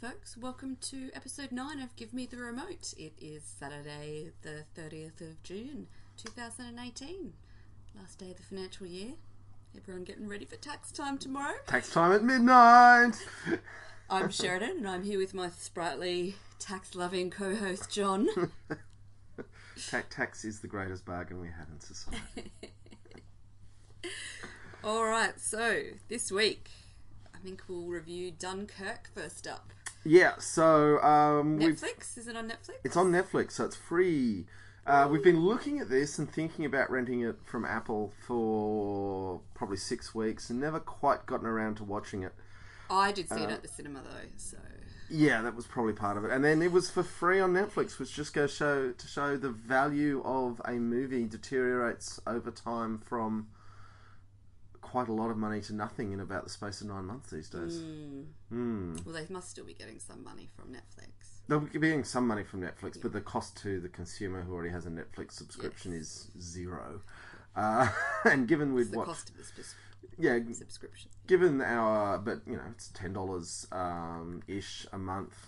folks. Welcome to episode 9 of Give Me the Remote. It is Saturday, the 30th of June, 2018. Last day of the financial year. Everyone getting ready for tax time tomorrow. Tax time at midnight! I'm Sheridan, and I'm here with my sprightly, tax-loving co-host, John. Tax is the greatest bargain we have in society. Alright, so this week, I think we'll review Dunkirk first up. Yeah, so... Netflix? Is it on Netflix? It's on Netflix, so it's free. We've been looking at this and thinking about renting it from Apple for probably 6 weeks and never quite gotten around to watching it. I did see it at the cinema though, so... Yeah, that was probably part of it. And then it was for free on Netflix, which just goes to show the value of a movie deteriorates over time from quite a lot of money to nothing in about the space of 9 months these days. Well, they must still be getting some money from Netflix. They'll be getting some money from Netflix, but the cost to the consumer who already has a Netflix subscription is zero. And given with the what... cost of the subscription. Given our... But, you know, it's $10 ish a month.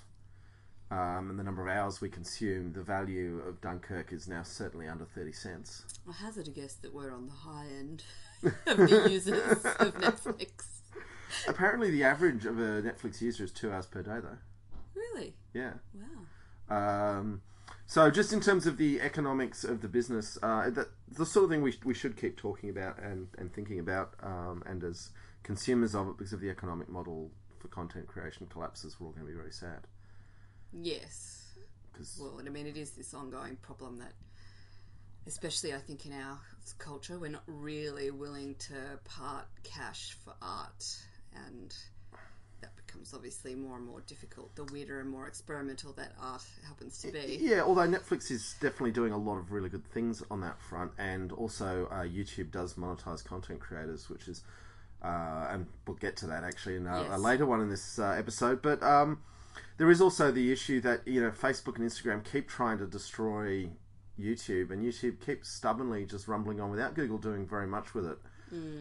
And the number of hours we consume, the value of Dunkirk is now certainly under 30 cents. I hazard a guess that we're on the high end of the users of Netflix. Apparently the average of a Netflix user is 2 hours per day, though. Really? Yeah. Wow. So just in terms of the economics of the business, the sort of thing we should keep talking about and thinking about, and as consumers of it, because if the economic model for content creation collapses, we're all going to be very sad. Yes. Well, I mean, it is this ongoing problem that, especially I think in our culture, we're not really willing to part cash for art, and that becomes obviously more and more difficult the weirder and more experimental that art happens to be. Yeah, although Netflix is definitely doing a lot of really good things on that front, and also YouTube does monetize content creators, which is, and we'll get to that actually in a later one in this episode, but there is also the issue that, you know, Facebook and Instagram keep trying to destroy YouTube, and YouTube keeps stubbornly just rumbling on without Google doing very much with it,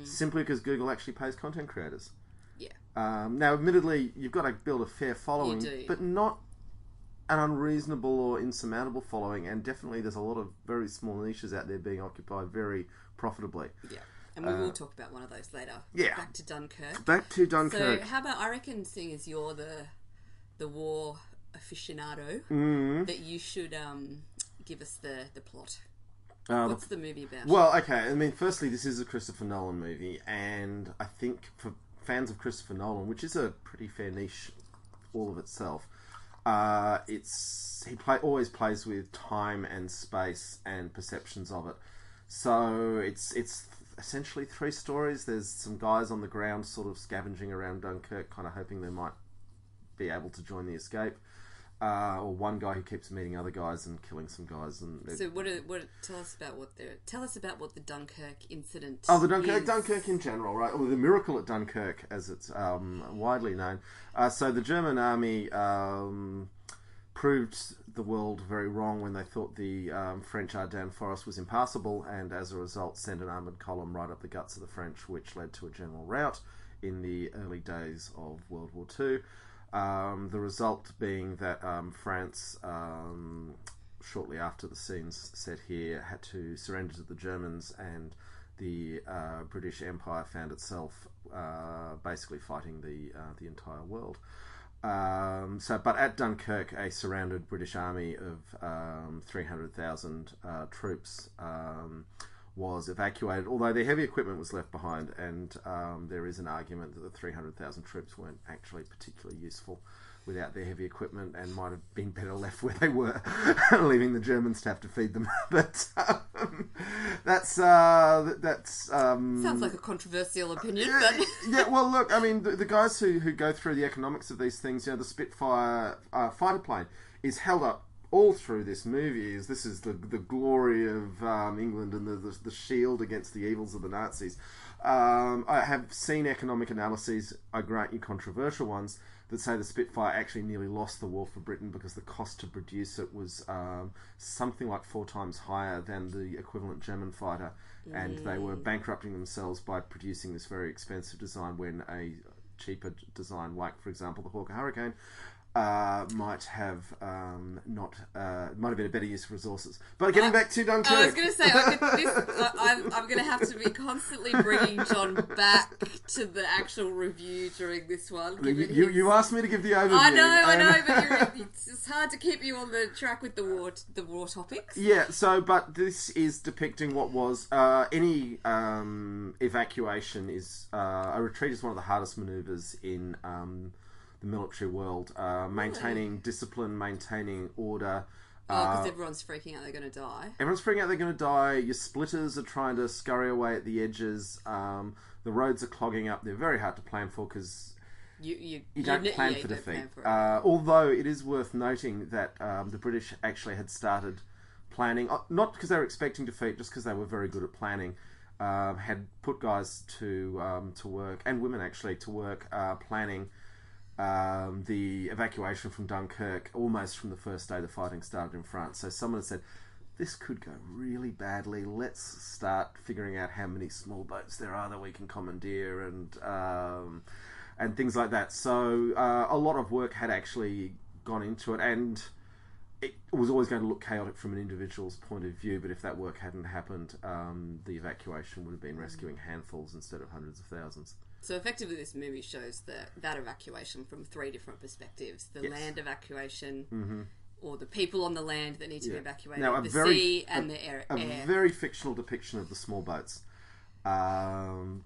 simply because Google actually pays content creators. Yeah. Now, admittedly, you've got to build a fair following, but not an unreasonable or insurmountable following, and definitely there's a lot of very small niches out there being occupied very profitably. Yeah. And we will talk about one of those later. Yeah. Back to Dunkirk. So how about, I reckon, seeing as you're the war aficionado, that you should give us the plot. What's the movie about? Well, okay. I mean, firstly, this is a Christopher Nolan movie, and I think for fans of Christopher Nolan, which is a pretty fair niche all of itself, always plays with time and space and perceptions of it. So it's essentially 3 stories. There's some guys on the ground sort of scavenging around Dunkirk, kind of hoping they might be able to join the escape, or one guy who keeps meeting other guys and killing some guys. And so, tell us about what the Dunkirk incident. Oh, the Dunkirk in general, right? Or the miracle at Dunkirk, as it's widely known. So the German army proved the world very wrong when they thought the French Ardennes forest was impassable, and as a result sent an armoured column right up the guts of the French, which led to a general rout in the early days of World War II. The result being that France, shortly after the scenes set here, had to surrender to the Germans, and the British Empire found itself basically fighting the entire world. But at Dunkirk, a surrounded British army of 300,000 troops was evacuated, although their heavy equipment was left behind, and there is an argument that the 300,000 troops weren't actually particularly useful without their heavy equipment, and might have been better left where they were, leaving the Germans to have to feed them. But that's sounds like a controversial opinion. But yeah. Well, look, I mean, the guys who go through the economics of these things, you know, the Spitfire fighter plane is held up all through this movie. This is the glory of England and the shield against the evils of the Nazis. I have seen economic analyses, I grant you controversial ones, that say the Spitfire actually nearly lost the war for Britain because the cost to produce it was something like 4 times higher than the equivalent German fighter, and they were bankrupting themselves by producing this very expensive design when a cheaper design, like for example the Hawker Hurricane, might have not might have been a better use of resources. But getting back to Dunkirk, I was going to say I'm going to have to be constantly bringing John back to the actual review during this one. You asked me to give the overview. I know, but it's hard to keep you on the track with the war topics. Yeah. But this is depicting what was any evacuation is a retreat is one of the hardest maneuvers in the military world, maintaining discipline, maintaining order. Because everyone's freaking out they're going to die. Everyone's freaking out they're going to die. Your splitters are trying to scurry away at the edges. The roads are clogging up. They're very hard to plan for because you don't plan for defeat. Although it is worth noting that the British actually had started planning, not because they were expecting defeat, just because they were very good at planning. Had put guys to work, and women actually, to work planning the evacuation from Dunkirk almost from the first day the fighting started in France. So someone said, this could go really badly. Let's start figuring out how many small boats there are that we can commandeer and things like that. So a lot of work had actually gone into it, and it was always going to look chaotic from an individual's point of view, but if that work hadn't happened, the evacuation would have been rescuing handfuls instead of hundreds of thousands. So effectively this movie shows that evacuation from three different perspectives. The land evacuation, or the people on the land that need to be evacuated, now, sea and the air. A very fictional depiction of the small boats.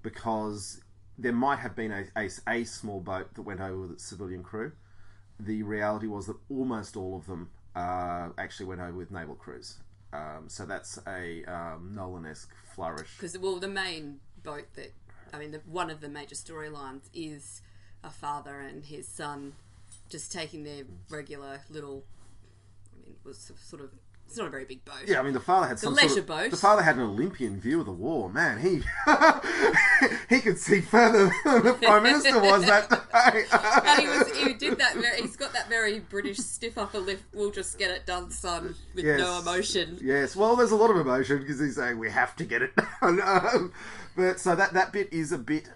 Because there might have been a small boat that went over with its civilian crew. The reality was that almost all of them actually went over with naval crews. So that's a Nolan-esque flourish. Because, the main boat that... one of the major storylines is a father and his son just taking their regular little... it was sort of... It's not a very big boat. Yeah, the father had some leisure boat. The father had an Olympian view of the war. Man, he could see further than the Prime Minister was that day. And he did that. He's got that very British stiff upper lip. We'll just get it done, son, with no emotion. Yes, well, there's a lot of emotion because he's saying we have to get it done. But so that bit is a bit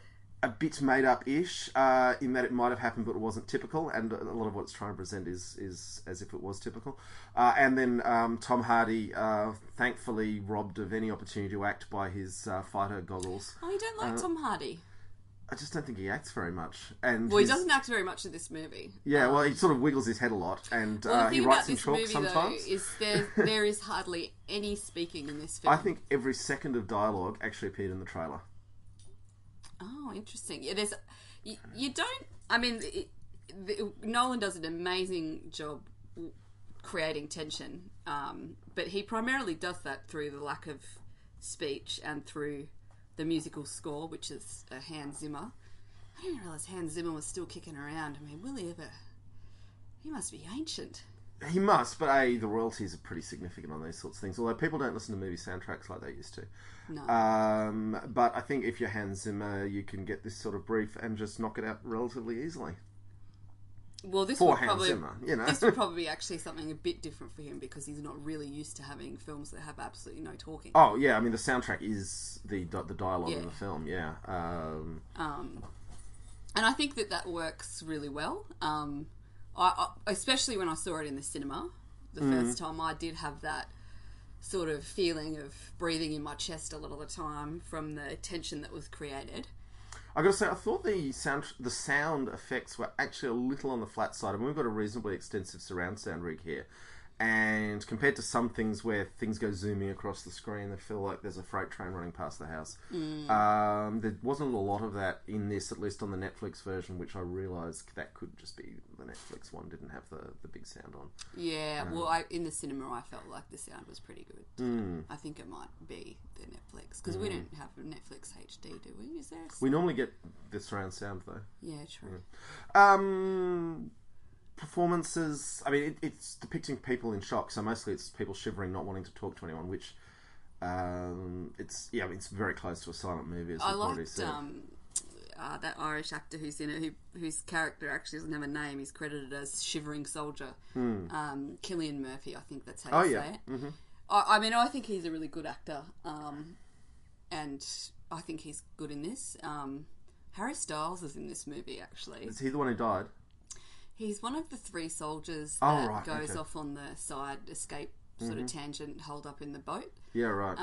made up-ish in that it might have happened, but it wasn't typical, and a lot of what it's trying to present is as if it was typical. And then Tom Hardy, thankfully robbed of any opportunity to act by his fighter goggles. Oh, you don't like Tom Hardy? I just don't think he acts very much. And he doesn't act very much in this movie. Yeah, well, he sort of wiggles his head a lot, and he writes in chalk sometimes. Is there is hardly any speaking in this film. I think every second of dialogue actually appeared in the trailer. Oh, interesting. Yeah, you don't... Nolan does an amazing job creating tension, but he primarily does that through the lack of speech and through the musical score, which is Hans Zimmer. I didn't realise Hans Zimmer was still kicking around. Will he ever... He must be ancient. He must, but the royalties are pretty significant on these sorts of things, although people don't listen to movie soundtracks like they used to. No. But I think if you're Hans Zimmer, you can get this sort of brief and just knock it out relatively easily. Well, this would probably be actually something a bit different for him because he's not really used to having films that have absolutely no talking. Oh, yeah, the soundtrack is the dialogue in the film, yeah. And I think that works really well. I especially when I saw it in the cinema the first time, I did have that sort of feeling of breathing in my chest a lot of the time from the tension that was created. I got to say, I thought the sound effects were actually a little on the flat side. We've got a reasonably extensive surround sound rig here, and compared to some things where things go zooming across the screen, they feel like there's a freight train running past the house. There wasn't a lot of that in this, at least on the Netflix version, which I realised that could just be the Netflix one didn't have the big sound on. Yeah, well, in the cinema I felt like the sound was pretty good. I think it might be the Netflix, because we don't have Netflix HD, do we? Is there? We normally get the surround sound, though. Yeah, true. Performances, it's depicting people in shock, so mostly it's people shivering, not wanting to talk to anyone, which it's very close to a silent movie, as we've already said. That Irish actor who's in it, whose character actually doesn't have a name, he's credited as Shivering Soldier. Cillian Murphy, I think that's how you say it. Mm-hmm. I think he's a really good actor, and I think he's good in this. Harry Styles is in this movie, actually. Is he the one who died? He's one of the 3 soldiers Oh, that right, goes okay. off on the side escape sort of tangent, hold up in the boat. Yeah, right.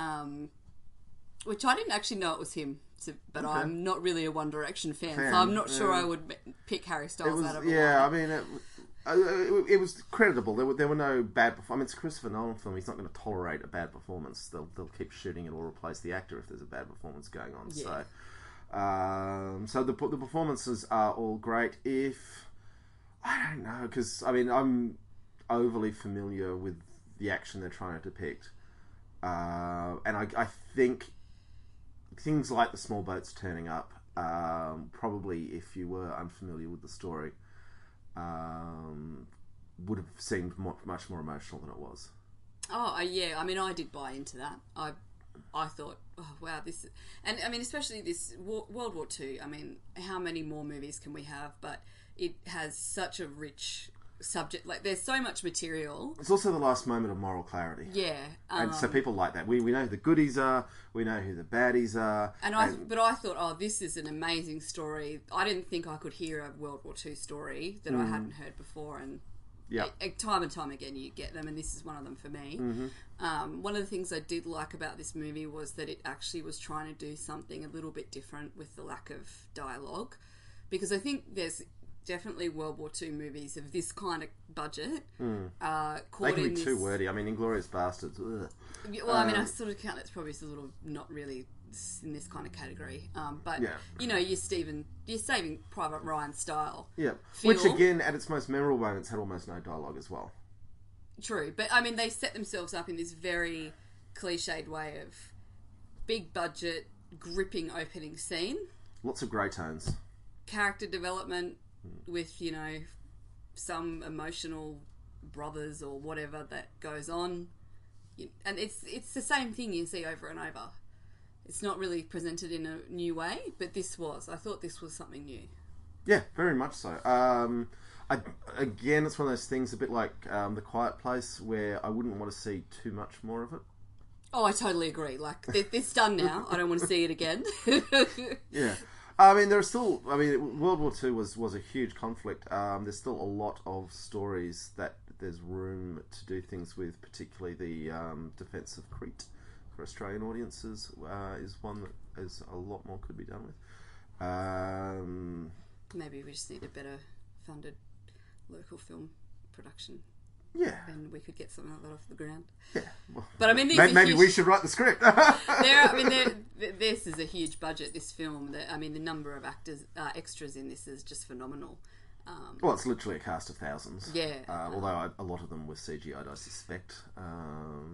Which I didn't actually know it was him, but Okay. I'm not really a One Direction fan, so I'm not sure I would pick Harry Styles out of a Yeah, lineup. I mean, it was creditable. There were no bad performances. I mean, it's a Christopher Nolan film. He's not going to tolerate a bad performance. They'll keep shooting it or replace the actor if there's a bad performance going on. Yeah. So the performances are all great. If I don't know, because I mean, I'm overly familiar with the action they're trying to depict, and I think things like the small boats turning up, probably if you were unfamiliar with the story, would have seemed much more emotional than it was. Oh, yeah. I mean, I did buy into that. I thought, oh, wow, this... And, I mean, especially this World War II. I mean, how many more movies can we have? But it has such a rich subject. Like, there's so much material. It's also the last moment of moral clarity. Yeah. And so people like that. We know who the goodies are. We know who the baddies are. But I thought, oh, this is an amazing story. I didn't think I could hear a World War II story that I hadn't heard before. And time and time again you get them, and this is one of them for me. One of the things I did like about this movie was that it actually was trying to do something a little bit different with the lack of dialogue, because I think there's definitely World War II movies of this kind of budget. They can be too wordy. I mean, Inglourious Bastards. Ugh. Well, I mean, I sort of count it's probably a little not really in this kind of category. But you know, you're Saving Private Ryan style. Yeah, feel. Which again, at its most memorable moments, had almost no dialogue as well. True, but I mean, they set themselves up in this very cliched way of big budget, gripping opening scene. Lots of grey tones. Character development with, you know, some emotional brothers or whatever that goes on. And it's the same thing you see over and over. It's not really presented in a new way, but I thought this was something new. Yeah, very much so. Again, it's one of those things a bit like The Quiet Place, where I wouldn't want to see too much more of it. Oh, I totally agree. Like, it's done now. I don't want to see it again. Yeah. I mean, World War II was a huge conflict. There's still a lot of stories that there's room to do things with, particularly the defence of Crete for Australian audiences is one that is a lot more could be done with. Maybe we just need a better funded local film production. Yeah. And we could get something like that off the ground. Yeah. Well, but I mean, maybe we should write the script. This is a huge budget, this film. The number of extras in this is just phenomenal. Well, it's literally a cast of thousands. Yeah. Although a lot of them were CGI'd, I suspect. I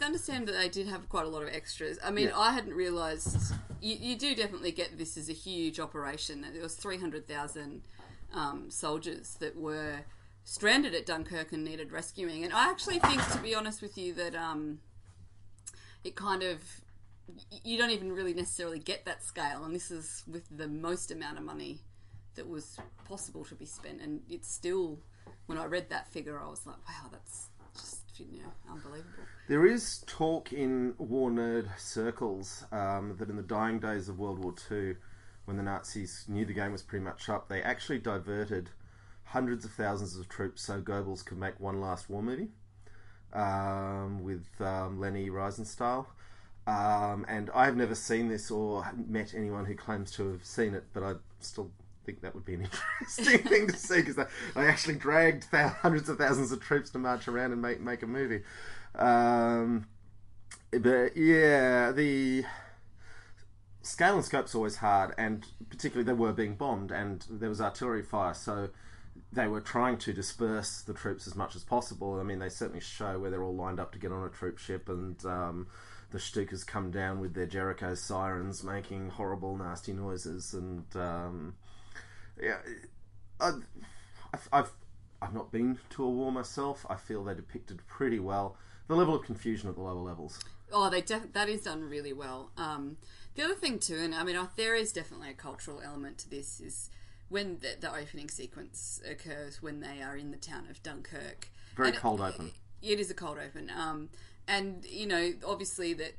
understand that they did have quite a lot of extras. I mean, I hadn't realised... You do definitely get this as a huge operation. There was 300,000 soldiers that were stranded at Dunkirk and needed rescuing. And I actually think, to be honest with you, that it kind of... You don't even really necessarily get that scale. And this is with the most amount of money that was possible to be spent. And it's still... When I read that figure, I was like, wow, that's just, unbelievable. There is talk in war nerd circles that in the dying days of World War II, when the Nazis knew the game was pretty much up, they actually diverted hundreds of thousands of troops so Goebbels could make one last war movie with Leni Riefenstahl. And I've never seen this or met anyone who claims to have seen it, but I still think that would be an interesting thing to see, because they actually dragged hundreds of thousands of troops to march around and make a movie. But yeah, the scale and scope's always hard, and particularly they were being bombed and there was artillery fire, so they were trying to disperse the troops as much as possible. I mean, they certainly show where they're all lined up to get on a troop ship, and the Stukas come down with their Jericho sirens making horrible, nasty noises, and I've not been to a war myself. I feel they depicted pretty well the level of confusion at the lower levels. Oh, that is done really well. The other thing too, and I mean, there is definitely a cultural element to this, is when the opening sequence occurs when they are in the town of Dunkirk. Very cold open. It is a cold open. And, you know, obviously that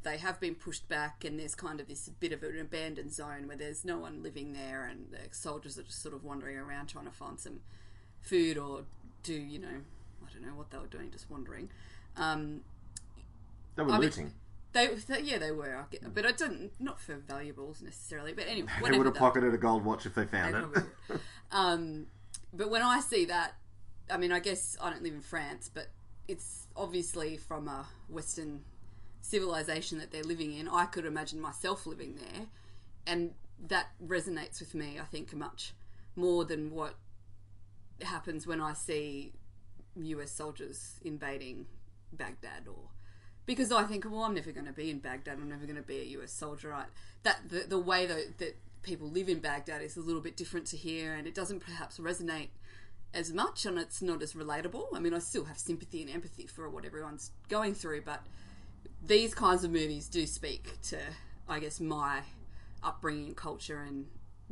they have been pushed back, and there's kind of this bit of an abandoned zone where there's no one living there, and the soldiers are just sort of wandering around trying to find some food or do, I don't know what they were doing, just wandering. They were looting. They were, but I didn't, not for valuables necessarily. But anyway, they would have pocketed a gold watch if they found it. But when I see that, I mean, I guess I don't live in France, but it's obviously from a Western civilization that they're living in. I could imagine myself living there, and that resonates with me, I think, much more than what happens when I see US soldiers invading Baghdad, or because I think, well, I'm never going to be in Baghdad, I'm never going to be a US soldier, right? That the way that people live in Baghdad is a little bit different to here, and it doesn't perhaps resonate as much, and it's not as relatable. I mean, I still have sympathy and empathy for what everyone's going through, but these kinds of movies do speak to, I guess, my upbringing and culture and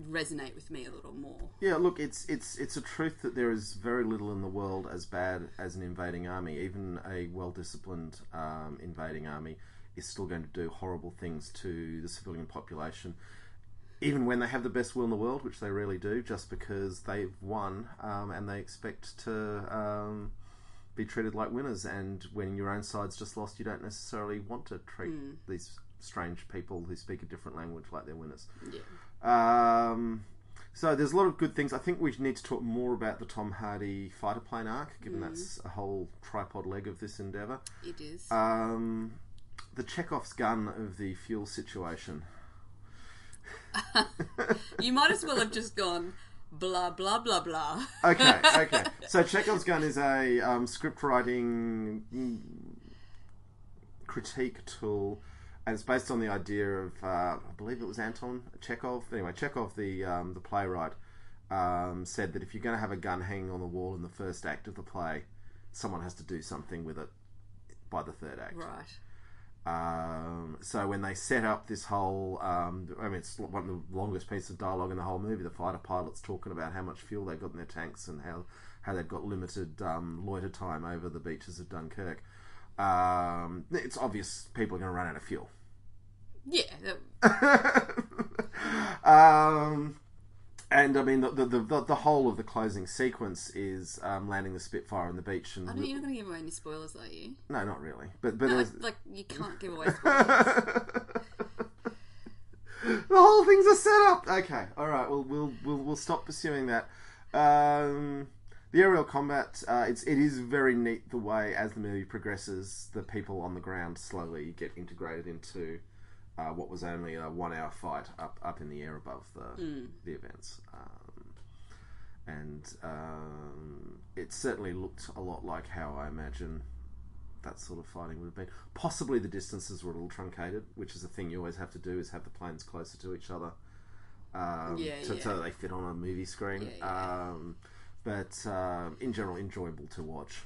resonate with me a little more. Yeah, look, it's a truth that there is very little in the world as bad as an invading army. Even a well-disciplined invading army is still going to do horrible things to the civilian population, even when they have the best will in the world, which they rarely do, just because they've won and they expect to be treated like winners. And when your own side's just lost, you don't necessarily want to treat these strange people who speak a different language like they're winners. Yeah. So there's a lot of good things. I think we need to talk more about the Tom Hardy fighter plane arc, given that's a whole tripod leg of this endeavour. It is. The Chekhov's gun of the fuel situation. You might as well have just gone blah blah blah blah. Okay. So Chekhov's gun is a script writing critique tool, and it's based on the idea of I believe it was Anton Chekhov. Anyway, Chekhov, the playwright, said that if you're going to have a gun hanging on the wall in the first act of the play, someone has to do something with it by the third act. Right. So when they set up this whole, it's one of the longest pieces of dialogue in the whole movie. The fighter pilots talking about how much fuel they got in their tanks and how they've got limited loiter time over the beaches of Dunkirk. It's obvious people are going to run out of fuel. Yeah. And I mean, the whole of the closing sequence is landing the Spitfire on the beach. And I know you're not going to give away any spoilers, are you? No, not really. But no, like you can't give away spoilers. The whole thing's a setup. Okay, all right. We'll stop pursuing that. The aerial combat, it is very neat the way as the movie progresses, the people on the ground slowly get integrated into what was only a 1 hour fight up in the air above the events. And it certainly looked a lot like how I imagine that sort of fighting would have been. Possibly the distances were a little truncated, which is a thing you always have to do, is have the planes closer to each other so that they fit on a movie screen. But in general, enjoyable to watch.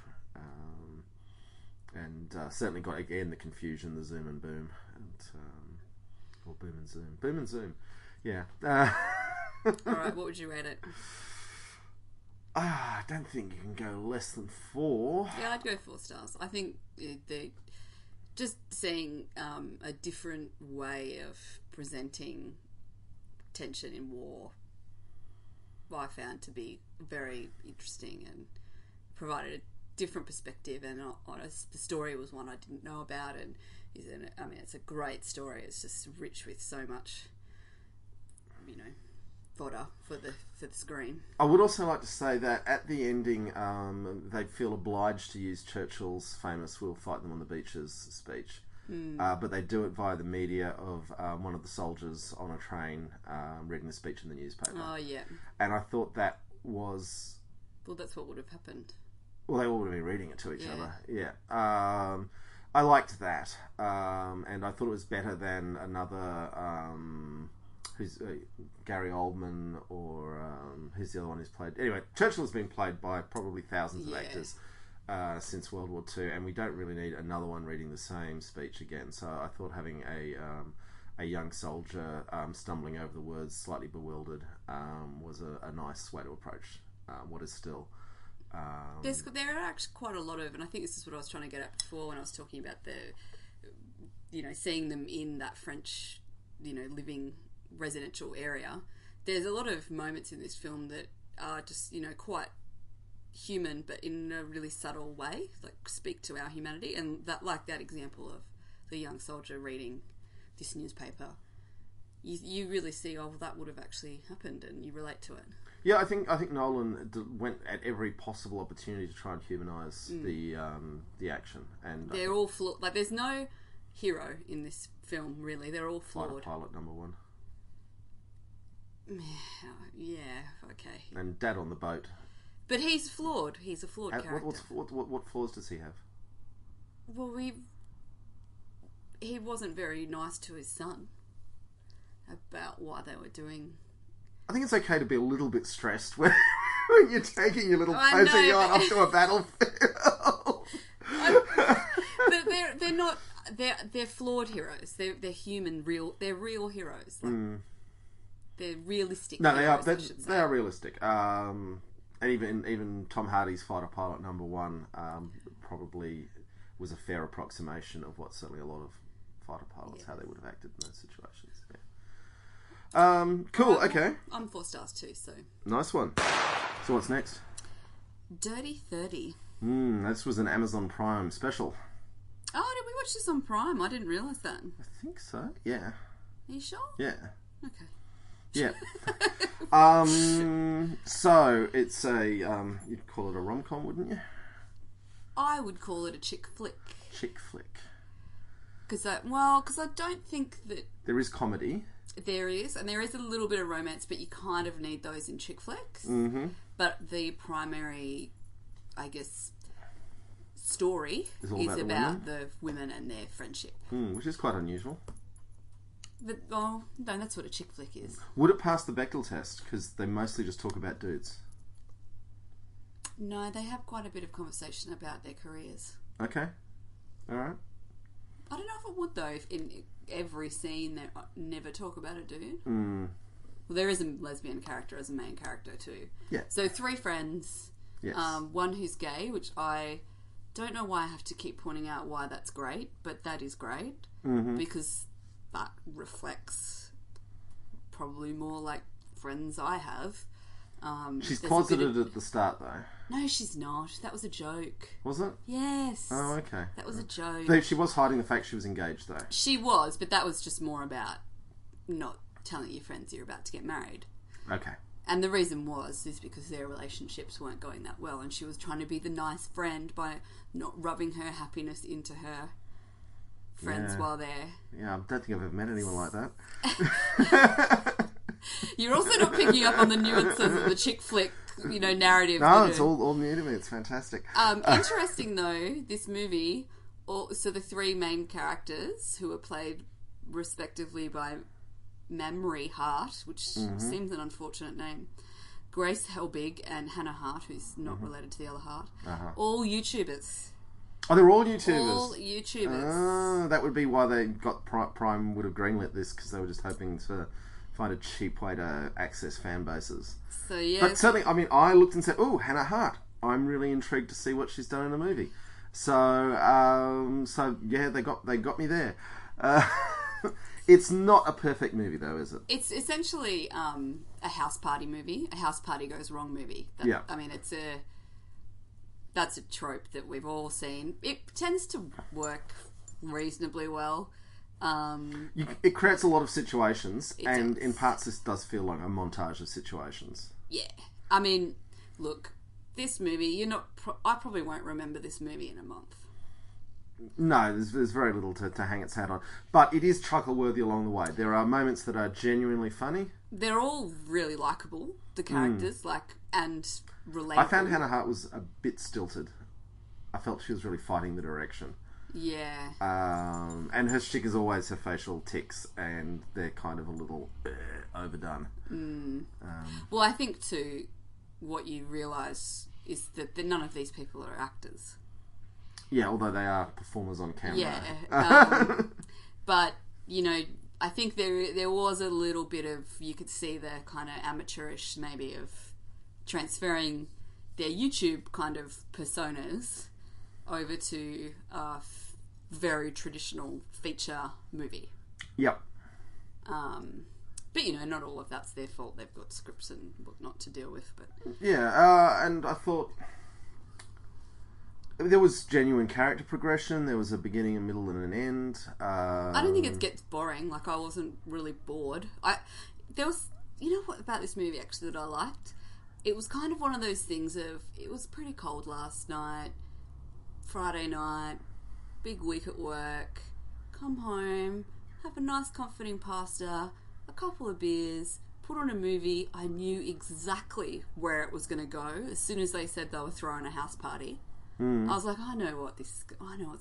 And certainly got, again, the confusion, the zoom and boom. Or boom and zoom. Boom and zoom. Yeah. Alright, what would you rate it? I don't think you can go less than 4. Yeah, I'd go 4 stars. I think just seeing a different way of presenting tension in war, I found to be very interesting and provided a different perspective. And the story was one I didn't know about, and it's a great story. It's just rich with so much, fodder for the screen. I would also like to say that at the ending, they feel obliged to use Churchill's famous "We'll fight them on the beaches" speech. But they do it via the media of one of the soldiers on a train reading the speech in the newspaper. Oh, yeah. And I thought that was... Well, that's what would have happened. Well, they all would have been reading it to each other. Yeah. I liked that. And I thought it was better than another... who's Gary Oldman, or who's the other one who's played... Anyway, Churchill has been played by probably thousands of actors since World War II, and we don't really need another one reading the same speech again. So I thought having a young soldier stumbling over the words, slightly bewildered, was a nice way to approach what is still... there are actually quite a lot of, and I think this is what I was trying to get at before when I was talking about seeing them in that French, living residential area, there's a lot of moments in this film that are just, quite human, but in a really subtle way, like speak to our humanity. And that example of the young soldier reading this newspaper, you really see, that would have actually happened, and you relate to it. Yeah, I think Nolan went at every possible opportunity to try and humanise the action, and they're all flawed. Like, there's no hero in this film, really. They're all flawed. Fighter pilot number one. Yeah, okay. And Dad on the boat. But he's flawed. He's a flawed character. What flaws does he have? Well, he wasn't very nice to his son about what they were doing. I think it's okay to be a little bit stressed when you're taking your little posy on off to a battlefield. But they're not. They're flawed heroes. They're human, real. They're real heroes. Like, they're realistic. No, heroes, they are realistic. And even Tom Hardy's fighter pilot number one probably was a fair approximation of what certainly a lot of fighter pilots how they would have acted in those situations. Yeah. Cool. Okay. I'm 4 stars too. So nice one. So what's next? Dirty 30. This was an Amazon Prime special. Oh, did we watch this on Prime? I didn't realise that. I think so. Yeah. Are you sure? Yeah. Okay. Yeah. So it's a you'd call it a rom-com, wouldn't you? I would call it a chick flick. Chick flick. Because I don't think that there is comedy. There is, and there is a little bit of romance, but you kind of need those in chick flicks. Mm-hmm. But the primary, I guess, story is about the women and their friendship. Which is quite unusual. But, no, that's what a chick flick is. Would it pass the Bechdel test? Because they mostly just talk about dudes. No, they have quite a bit of conversation about their careers. Okay. Alright. I don't know if it would, though, if in every scene they never talk about a dude. Well, there is a lesbian character as a main character, too. Yeah. So 3 friends. Yes. One who's gay, which I don't know why I have to keep pointing out why that's great, but that is great. Because that reflects probably more like friends I have. She's closeted at the start, though. No, she's not. That was a joke. Was it? Yes. Oh, okay. That was a joke. She was hiding the fact she was engaged, though. She was, but that was just more about not telling your friends you're about to get married. Okay. And the reason is because their relationships weren't going that well, and she was trying to be the nice friend by not rubbing her happiness into her friends while they're... Yeah, I don't think I've ever met anyone like that. You're also not picking up on the nuances of the chick flick, narrative. No, it's all new to me. It's fantastic. Interesting though, this movie. So the 3 main characters who are played respectively by Mamrie Hart, which seems an unfortunate name, Grace Helbig, and Hannah Hart, who's not related to the other Hart. All YouTubers. Oh, they're all YouTubers. All YouTubers. That would be why they got Prime would have greenlit this, because they were just hoping to find a cheap way to access fan bases. So yeah, but certainly, I mean, I looked and said, "Oh, Hannah Hart. I'm really intrigued to see what she's done in the movie." So yeah, they got me there. It's not a perfect movie, though, is it? It's essentially a house party movie, a house party goes wrong movie. Yeah, I mean, that's a trope that we've all seen. It tends to work reasonably well. It creates a lot of situations, and in parts this does feel like a montage of situations. Yeah. I mean, look, this movie, I probably won't remember this movie in a month. No, there's very little to hang its hat on. But it is chuckle-worthy along the way. There are moments that are genuinely funny. They're all really likeable, the characters, and relatable. I found Hannah Hart was a bit stilted. I felt she was really fighting the direction. Yeah. And her shtick is always her facial tics, and they're kind of a little overdone. Well, I think, too, what you realise is that none of these people are actors. Yeah, although they are performers on camera. Yeah. But, I think there was a little bit of, you could see the kind of amateurish maybe of transferring their YouTube kind of personas over to very traditional feature movie. Yep. But, you know, not all of that's their fault. They've got scripts and whatnot to deal with. But yeah, and I thought there was genuine character progression. There was a beginning, a middle, and an end. I don't think it gets boring. Like, I wasn't really bored. There was, you know what about this movie, actually, that I liked? It was kind of one of those things of, it was pretty cold last night, Friday night, big week at work, come home, have a nice comforting pasta, a couple of beers, put on a movie. I knew exactly where it was going to go as soon as they said they were throwing a house party. I was like, I know what's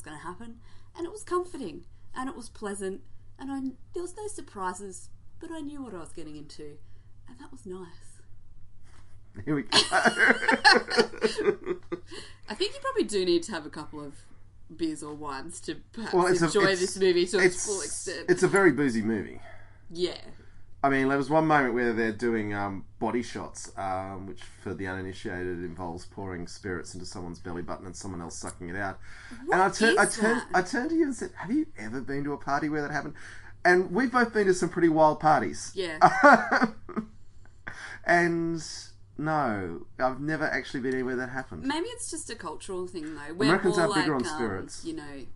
going to happen. And it was comforting, and it was pleasant, and there was no surprises, but I knew what I was getting into, and that was nice. Here we go. I think you probably do need to have a couple of beers or wines to perhaps enjoy this movie to its full extent. It's a very boozy movie. Yeah. I mean, there was one moment where they're doing body shots, which for the uninitiated involves pouring spirits into someone's belly button and someone else sucking it out. What and I turned to you and said, "Have you ever been to a party where that happened?" And we've both been to some pretty wild parties. Yeah. And no, I've never actually been anywhere that happened. Maybe it's just a cultural thing, though. We're Americans more are bigger like, on spirits. you know,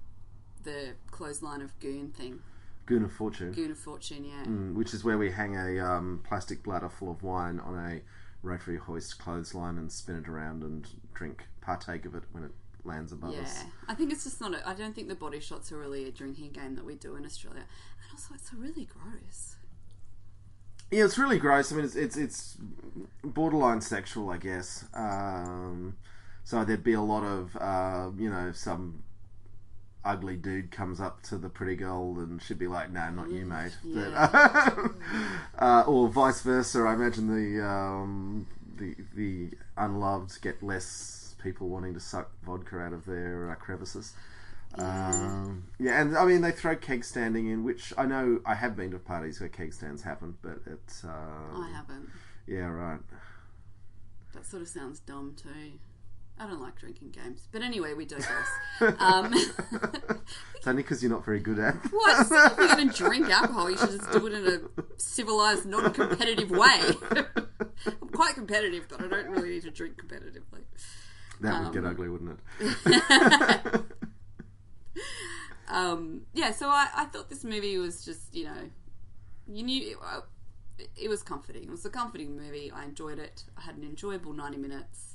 the clothesline of goon thing. Goon of Fortune. Goon of Fortune, yeah. Which is where we hang a plastic bladder full of wine on a rotary hoist clothesline and spin it around and partake of it when it lands above us. Yeah, I think it's just not. I don't think the body shots are really a drinking game that we do in Australia, and also it's really gross. Yeah, it's really gross. I mean, it's borderline sexual, I guess. So there'd be a lot of some ugly dude comes up to the pretty girl and she'd be like, "No, not you, mate." Yeah. But, or vice versa. I imagine the unloved get less people wanting to suck vodka out of their crevices. Yeah, and I mean they throw keg standing in, which I know I have been to parties where keg stands happen, but it's I haven't. Yeah, right. That sort of sounds dumb too. I don't like drinking games, but anyway, we digress. It's only because you're not very good at it. What? If you're going to drink alcohol, you should just do it in a civilised, non-competitive way. I'm quite competitive, but I don't really need to drink competitively. That would get ugly, wouldn't it? Yeah, so I thought this movie was just, you knew it was comforting. It was a comforting movie. I enjoyed it. I had an enjoyable 90 minutes.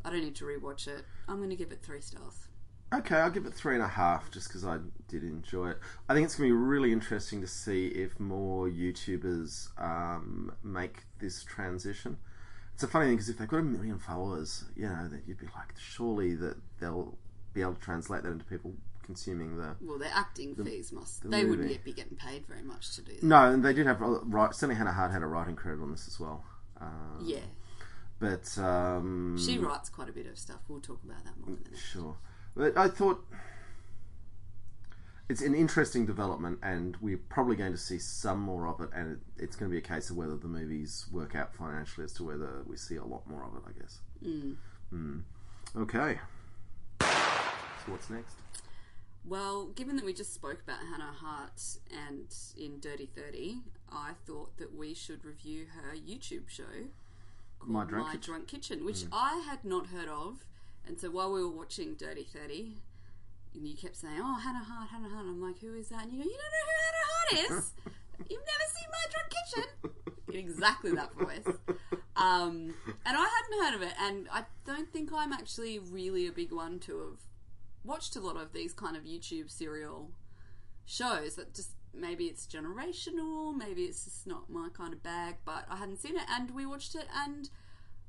I don't need to rewatch it. I'm going to give it 3 stars. Okay, I'll give it 3.5 just because I did enjoy it. I think it's going to be really interesting to see if more YouTubers make this transition. It's a funny thing because if they've got 1 million followers, that you'd be like, surely that they'll be able to translate that into people consuming the... Well, their acting fees they wouldn't be getting paid very much to do that. No, and they did have... Certainly Hannah Hart had a writing credit on this as well. Yeah. But... she writes quite a bit of stuff. We'll talk about that more in a minute. Sure. But I thought... It's an interesting development, and we're probably going to see some more of it, and it's going to be a case of whether the movies work out financially as to whether we see a lot more of it, I guess. Okay. So what's next? Well, given that we just spoke about Hannah Hart and in Dirty 30, I thought that we should review her YouTube show called My Drunk Kitchen, which I had not heard of. And so while we were watching Dirty 30, and you kept saying, "Oh, Hannah Hart." I'm like, "Who is that?" And you go, "You don't know who Hannah Hart is? You've never seen My Drunk Kitchen?" In exactly that voice. And I hadn't heard of it, and I don't think I'm actually really a big one to have watched a lot of these kind of YouTube serial shows. That just, maybe it's generational, maybe it's just not my kind of bag, but I hadn't seen it, and we watched it, and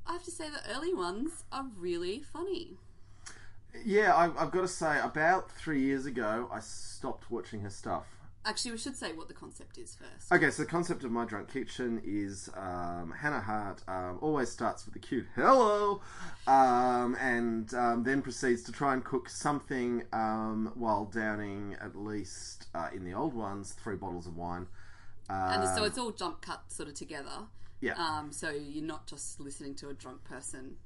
I have to say the early ones are really funny. Yeah, I've got to say, about 3 years ago, I stopped watching her stuff. Actually, we should say what the concept is first. Okay, so the concept of My Drunk Kitchen is Hannah Hart always starts with a cute hello, and then proceeds to try and cook something while downing at least, in the old ones, 3 bottles of wine. And so it's all jump cut sort of together. Yeah. So you're not just listening to a drunk person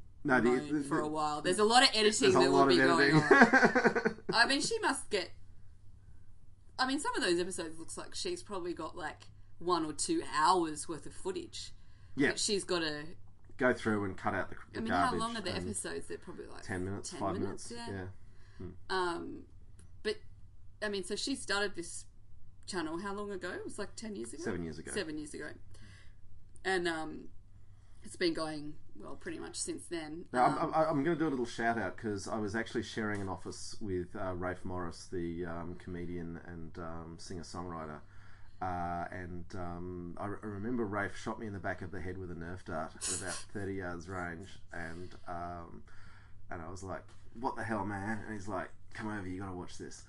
for a while. There's a lot of editing that will be going on. I mean, she must get I mean, some of those episodes looks like she's probably got like 1 or 2 hours worth of footage. Yeah. That she's got to go through and cut out the garbage. How long are the episodes? They're probably like 10 minutes, 5 minutes. Yeah. But I mean, so she started this channel how long ago? It was like 10 years ago? 7 years ago. 7 years ago. And it's been going, well, pretty much since then. Now, I'm going to do a little shout out because I was actually sharing an office with Rafe Morris, the comedian and singer-songwriter. And I remember Rafe shot me in the back of the head with a Nerf dart at about 30 yards range. And I was like, what the hell, man? And he's like, come over, you got to watch this.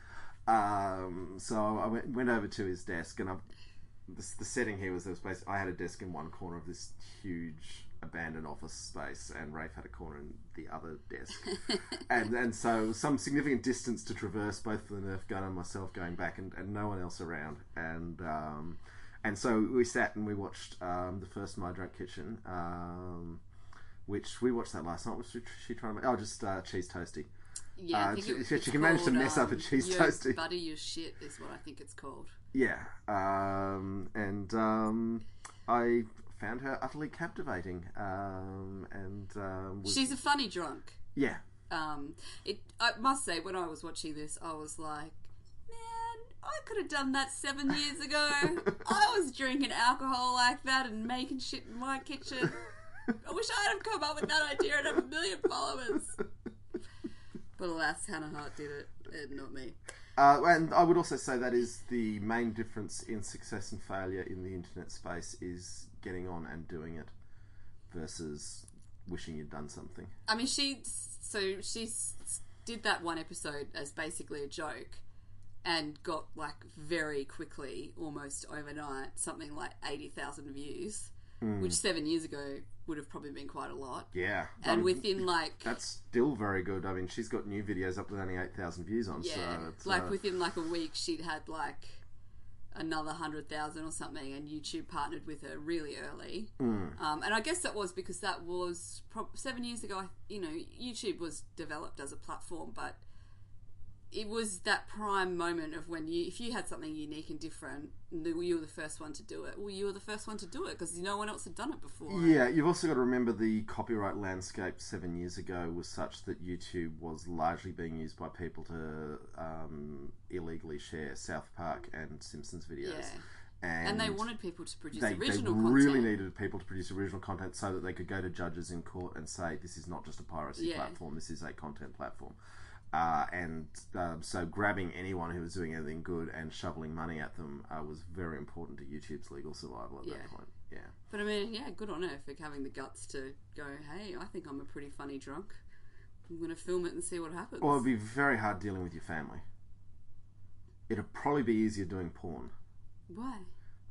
So I went over to his desk, and the setting here was basically, I had a desk in one corner of this huge abandoned office space, and Rafe had a corner in the other desk, and so some significant distance to traverse, both for the Nerf gun and myself going back, and no one else around, and so we sat and we watched the first My Drunk Kitchen, which we watched that last night. Was she trying to make? Oh, just cheese toasty. Yeah, I think she can manage to mess up a cheese toasty. Butter your shit is what I think it's called. Yeah, and I found her utterly captivating, she's a funny drunk. Yeah. I must say, when I was watching this, I was like, man, I could have done that 7 years ago. I was drinking alcohol like that and making shit in my kitchen. I wish I'd have come up with that idea and have 1 million followers. But alas, Hannah Hart did it, and not me. And I would also say that is the main difference in success and failure in the internet space, is getting on and doing it versus wishing you'd done something. I mean, she did that one episode as basically a joke and got, like, very quickly, almost overnight, something like 80,000 views, which 7 years ago would have probably been quite a lot. Yeah. And within, like... That's still very good. I mean, she's got new videos up with only 8,000 views on. Yeah. So it's, like, within, like, a week, she'd had, like, another 100,000 or something, and YouTube partnered with her really early. And I guess that was because that was 7 years ago. You know, YouTube was developed as a platform, but it was that prime moment of when if you had something unique and different, you were the first one to do it. Well, you were the first one to do it because no one else had done it before. Yeah, you've also got to remember the copyright landscape 7 years ago was such that YouTube was largely being used by people to illegally share South Park and Simpsons videos. Yeah. And they wanted people to produce original content. They really needed people to produce original content so that they could go to judges in court and say, this is not just a piracy platform, this is a content platform. So grabbing anyone who was doing anything good and shoveling money at them was very important to YouTube's legal survival at that point. Yeah. But I mean, yeah, good on her for having the guts to go, hey, I think I'm a pretty funny drunk. I'm going to film it and see what happens. Well, it'd be very hard dealing with your family. It'd probably be easier doing porn. Why?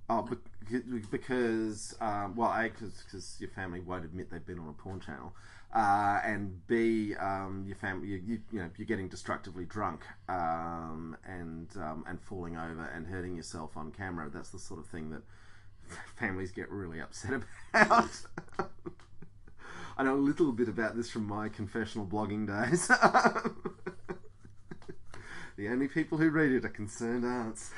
Oh, because because your family won't admit they've been on a porn channel, and B, your family, you're getting destructively drunk, and falling over and hurting yourself on camera. That's the sort of thing that families get really upset about. I know a little bit about this from my confessional blogging days. The only people who read it are concerned aunts.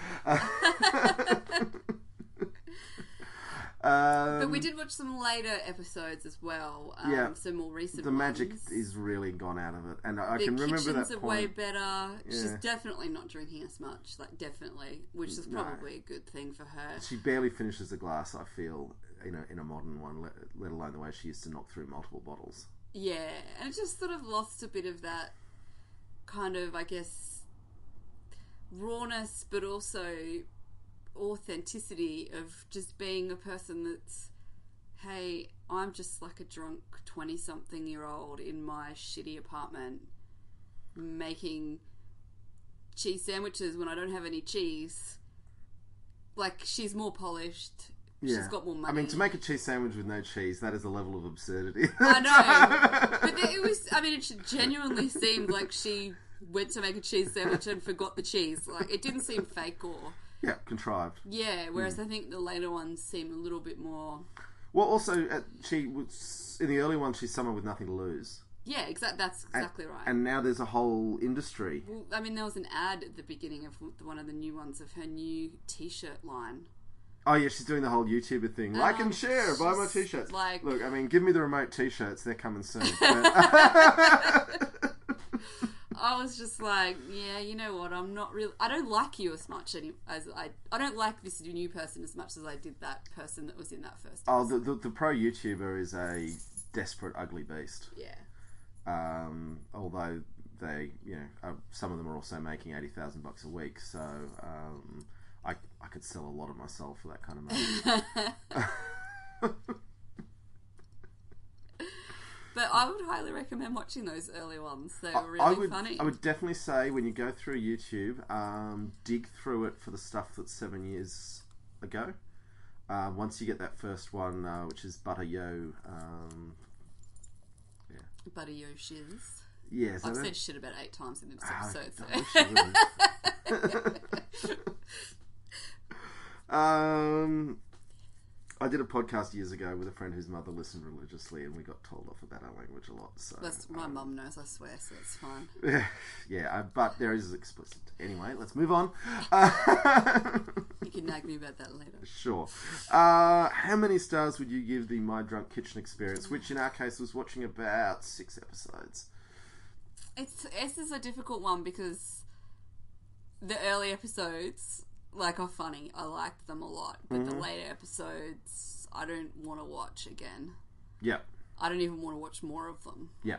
But we did watch some later episodes as well. Some more recent The magic ones. is really gone out of it. And I can remember that point. The kitchens are way better. Yeah. She's definitely not drinking as much. Like, definitely. Which is probably a good thing for her. She barely finishes a glass, I feel, in a modern one, let alone the way she used to knock through multiple bottles. Yeah. And it just sort of lost a bit of that kind of, I guess, rawness, but also authenticity of just being a person that's, hey, I'm just like a drunk 20-something-year-old in my shitty apartment making cheese sandwiches when I don't have any cheese. Like, she's more polished. Yeah. She's got more money. I mean, to make a cheese sandwich with no cheese, that is a level of absurdity. I know. But it genuinely seemed like she went to make a cheese sandwich and forgot the cheese. Like, it didn't seem fake or... Yeah, contrived. Yeah, whereas I think the later ones seem a little bit more... Well, also, she was... In the early ones, she's someone with nothing to lose. Yeah, that's exactly right. And now there's a whole industry. Well, I mean, there was an ad at the beginning of one of the new ones of her new T-shirt line. Oh yeah, she's doing the whole YouTuber thing. Like and share, buy my T-shirts. Like, look, I mean, give me the remote T-shirts. They're coming soon. I was just like, yeah, you know what? I don't like you as much as I don't like this new person as much as I did that person that was in that first episode. Oh, the pro YouTuber is a desperate, ugly beast. Yeah. Although they, some of them are also making $80,000 a week, so I could sell a lot of myself for that kind of money. But I would highly recommend watching those early ones. They were really funny. I would definitely say when you go through YouTube, dig through it for the stuff that's 7 years ago. Once you get that first one, which is Butter Yo. Butter Yo Shiz. Yes, I've said shit about 8 times in this episode. I did a podcast years ago with a friend whose mother listened religiously, and we got told off about our language a lot. So my mum knows, I swear, so it's fine. But there is explicit. Anyway, let's move on. You can nag me about that later. Sure. How many stars would you give the My Drunk Kitchen experience, which in our case was watching about 6 episodes? This is a difficult one because the early episodes are funny. I liked them a lot, but the later episodes I don't want to watch again. Yeah. I don't even want to watch more of them. Yeah.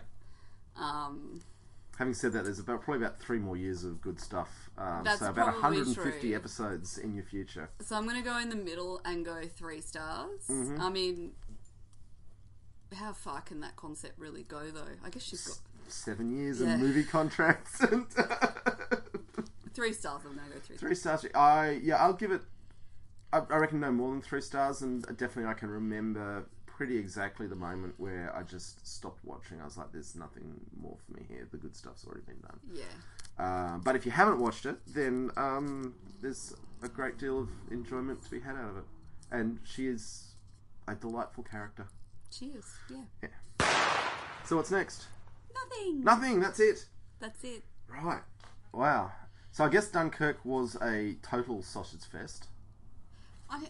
Having said that, there's probably about 3 more years of good stuff. So about 150 true. episodes in your future. So I'm going to go in the middle and go 3 stars. Mm-hmm. I mean, how far can that concept really go, though? I guess she's got 7 years of movie contracts. And 3 stars. I'm going to go 3 stars. 3 stars. I'll give it. I reckon no more than 3 stars, and definitely I can remember pretty exactly the moment where I just stopped watching. I was like, "There's nothing more for me here. The good stuff's already been done." Yeah. But if you haven't watched it, then there's a great deal of enjoyment to be had out of it, and she is a delightful character. She is. Yeah. So what's next? Nothing. That's it. That's it. Right. Wow. So I guess Dunkirk was a total sausage fest. I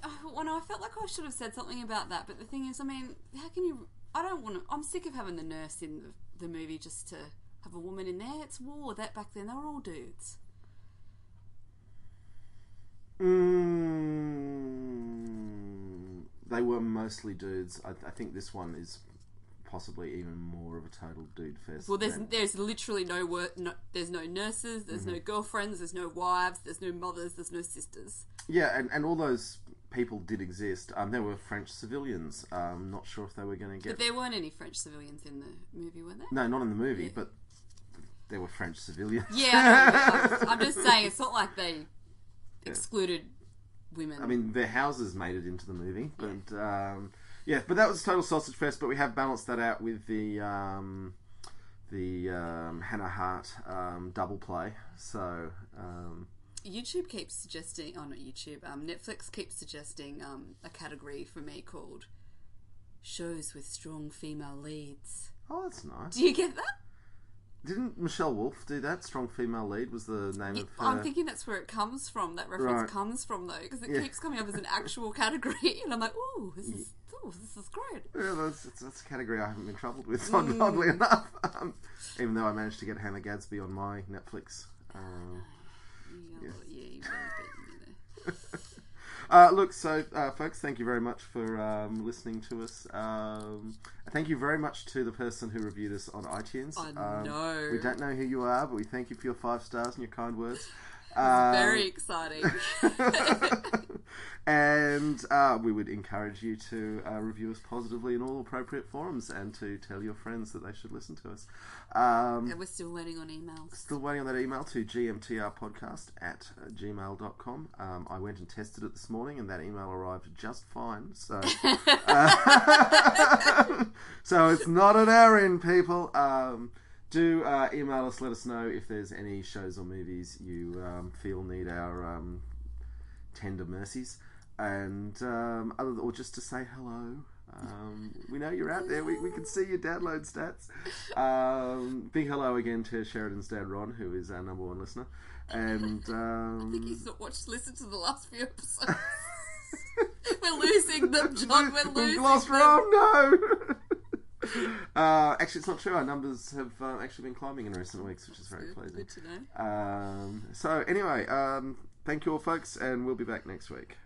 felt like I should have said something about that, but the thing is, I mean, how can you... I don't want to... I'm sick of having the nurse in the movie just to have a woman in there. It's war. That back then, they were all dudes. They were mostly dudes. I think this one is possibly even more of a total dude fest. Well, there's literally there's no nurses, there's no girlfriends, there's no wives, there's no mothers, there's no sisters. Yeah, and all those people did exist. There were French civilians. Not sure if they were going to get... But there weren't any French civilians in the movie, were there? No, not in the movie, but there were French civilians. Yeah, I'm just saying, it's not like they excluded women. I mean, their houses made it into the movie, but... but that was a total sausage fest, but we have balanced that out with the Hannah Hart double play. So... YouTube keeps suggesting... Oh, not YouTube. Netflix keeps suggesting a category for me called shows with strong female leads. Oh, that's nice. Do you get that? Didn't Michelle Wolf do that? Strong female lead was the name of her... I'm thinking that's where it comes from. That reference comes from, though, because it keeps coming up as an actual category, and I'm like, ooh, this is great. Yeah, that's a category I haven't been troubled with, oddly enough. Even though I managed to get Hannah Gadsby on my Netflix. Look, so folks, thank you very much for listening to us. Thank you very much to the person who reviewed us on iTunes. I know. We don't know who you are, but we thank you for your 5 stars and your kind words. It's very exciting. And we would encourage you to review us positively in all appropriate forums and to tell your friends that they should listen to us. And we're still waiting on emails. Still waiting on that email to gmtrpodcast@gmail.com. I went and tested it this morning and that email arrived just fine. So, so it's not an error in people. Do email us, let us know if there's any shows or movies you feel need our tender mercies, and or just to say hello. We know you're out there. We can see your download stats. Big hello again to Sheridan's dad, Ron, who is our number one listener. And I think he's not listened to the last few episodes. We're losing them, John. We're losing them. Lost Ron, no! Actually, it's not true. Our numbers have actually been climbing in recent weeks, which is very pleasing. Good to know. So, anyway, thank you all, folks, and we'll be back next week.